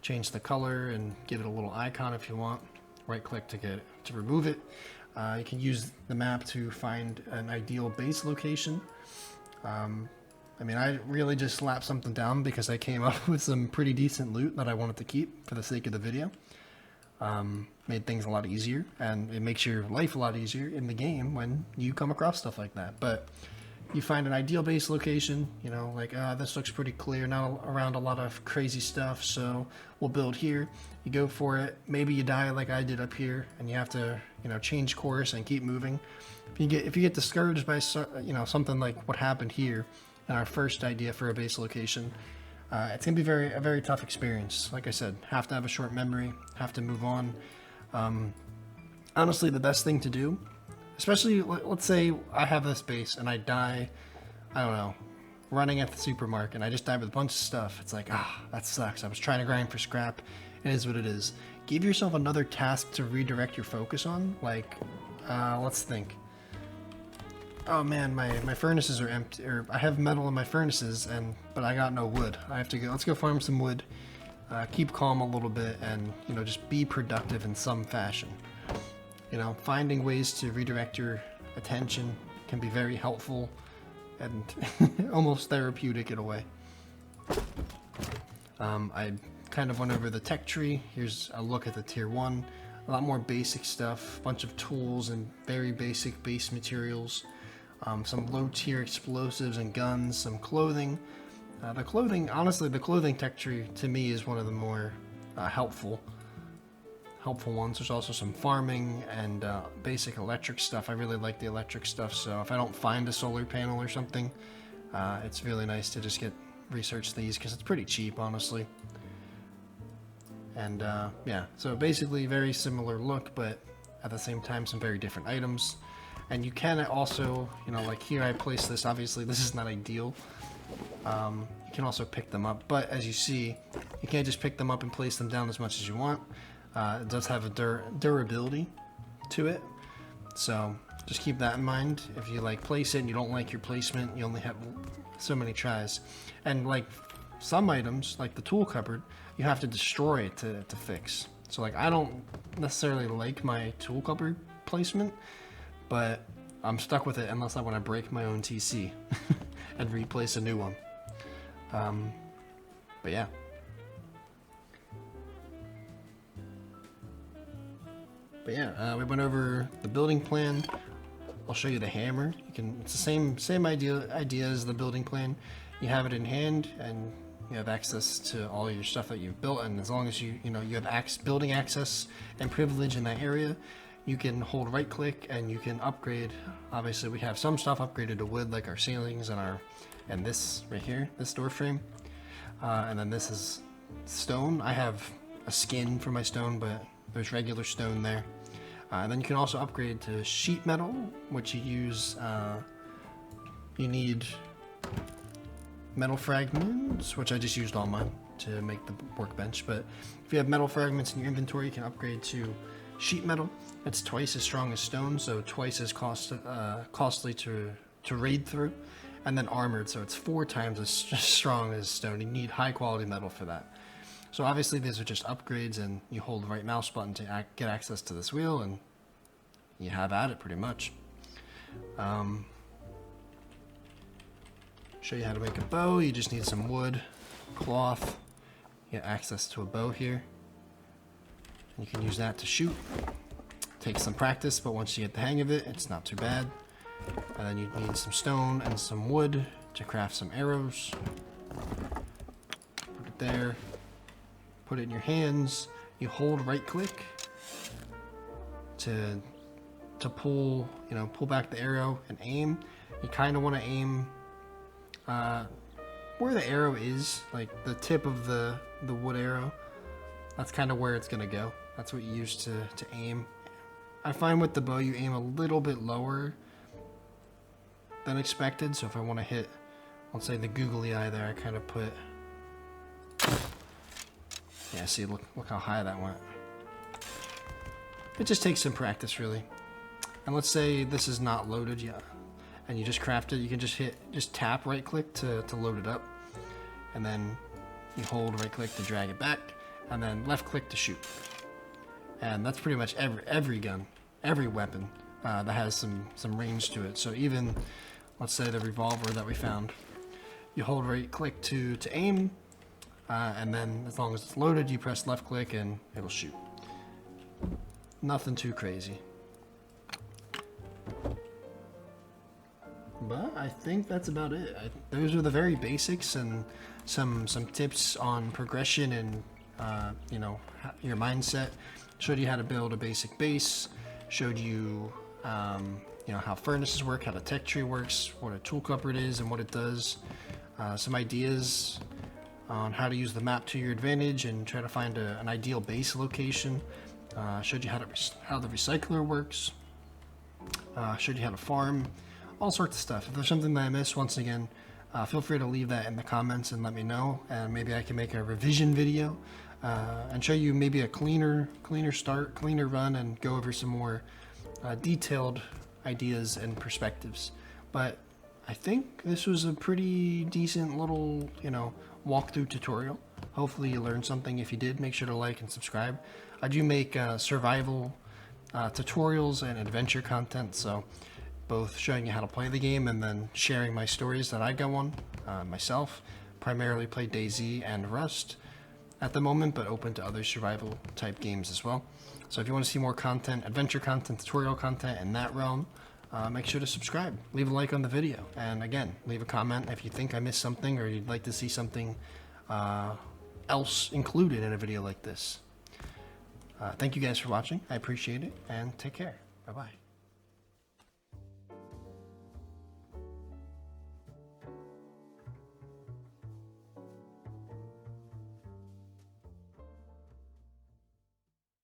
change the color and give it a little icon if you want. Right click to remove it. You can use the map to find an ideal base location. I mean, I really just slapped something down because I came up with some pretty decent loot that I wanted to keep for the sake of the video. Made things a lot easier, and it makes your life a lot easier in the game when you come across stuff like that. But you find an ideal base location, you know, like, this looks pretty clear, not around a lot of crazy stuff, so we'll build here. You go for it, maybe you die like I did up here, and you have to, you know, change course and keep moving. If you get discouraged by, you know, something like what happened here in our first idea for a base location, it's gonna be a very tough experience. Like I said, have to have a short memory, have to move on. Honestly, the best thing to do, especially let's say I have this base and I die, I don't know, running at the supermarket and I just died with a bunch of stuff. It's like, that sucks. I was trying to grind for scrap. It is what it is. Give yourself another task to redirect your focus on. Like, let's think. Oh man, my furnaces are empty, or I have metal in my furnaces, but I got no wood. I have to go. Let's go farm some wood. Keep calm a little bit, and you know, just be productive in some fashion. You know, finding ways to redirect your attention can be very helpful and almost therapeutic in a way. I kind of went over the tech tree. Here's a look at the tier 1. A lot more basic stuff, a bunch of tools and very basic base materials. Some low tier explosives and guns, some clothing. The clothing, honestly, the clothing tech tree to me is one of the more helpful ones. There's also some farming and basic electric stuff. I really like the electric stuff, so if I don't find a solar panel or something, it's really nice to just research these because it's pretty cheap, honestly. And yeah, so basically very similar look, but at the same time some very different items. And you can also, you know, like here I place this, obviously this is not ideal. You can also pick them up, but as you see, you can't just pick them up and place them down as much as you want. It does have a durability to it, so just keep that in mind. If you like place it and you don't like your placement, you only have so many tries. And like some items, like the tool cupboard, you have to destroy it to fix. So like I don't necessarily like my tool cupboard placement, but I'm stuck with it unless I want to break my own TC and replace a new one. But yeah. We went over the building plan. I'll show you the hammer. It's the same idea as the building plan. You have it in hand and you have access to all your stuff that you've built, and as long as you have building access and privilege in that area, you can hold right click and you can upgrade. Obviously we have some stuff upgraded to wood, like our ceilings and this right here, this door frame. And then this is stone. I have a skin for my stone, but there's regular stone there. And then you can also upgrade to sheet metal, which you need metal fragments, which I just used all mine to make the workbench. But if you have metal fragments in your inventory, you can upgrade to sheet metal. It's twice as strong as stone, so twice as costly to raid through. And then armored, so it's 4 times as strong as stone. You need high quality metal for that. So obviously these are just upgrades, and you hold the right mouse button to get access to this wheel, and you have at it pretty much. Show you how to make a bow. You just need some wood, cloth, get access to a bow here. You can use that to shoot. Takes some practice, but once you get the hang of it, it's not too bad. And then you need some stone and some wood to craft some arrows. Put it there. Put it in your hands. You hold right click to pull, pull back the arrow and aim. You kind of want to aim where the arrow is, like the tip of the wood arrow. That's kind of where it's gonna go. That's what you use to aim. I find with the bow you aim a little bit lower than expected, so if I want to hit, let's say the googly eye there, I kind of put, yeah, see, look how high that went. It just takes some practice, really. And let's say this is not loaded yet, and you just craft it. You can just tap right click to load it up, and then you hold right click to drag it back, and then left click to shoot. And that's pretty much every gun, every weapon that has some range to it. So even, let's say the revolver that we found, you hold right click to aim, and then as long as it's loaded, you press left click and it'll shoot. Nothing too crazy. But I think that's about it. Those are the very basics and some tips on progression and you know, your mindset. Showed you how to build a basic base. Showed you you know, how furnaces work, how the tech tree works, what a tool cupboard is and what it does. Some ideas on how to use the map to your advantage and try to find an ideal base location. Showed you how the recycler works. Showed you how to farm. All sorts of stuff. If there's something that I missed, once again, feel free to leave that in the comments and let me know, and maybe I can make a revision video and show you maybe a cleaner run, and go over some more detailed ideas and perspectives. But I think this was a pretty decent little, you know, walkthrough tutorial. Hopefully you learned something. If you did, make sure to like and subscribe. I do make survival tutorials and adventure content, so both showing you how to play the game and then sharing my stories that I go on myself. Primarily play DayZ and Rust at the moment, but open to other survival type games as well. So if you want to see more content, adventure content, tutorial content in that realm, make sure to subscribe. Leave a like on the video, and again, leave a comment if you think I missed something or you'd like to see something else included in a video like this. Thank you guys for watching. I appreciate it, and take care. Bye-bye.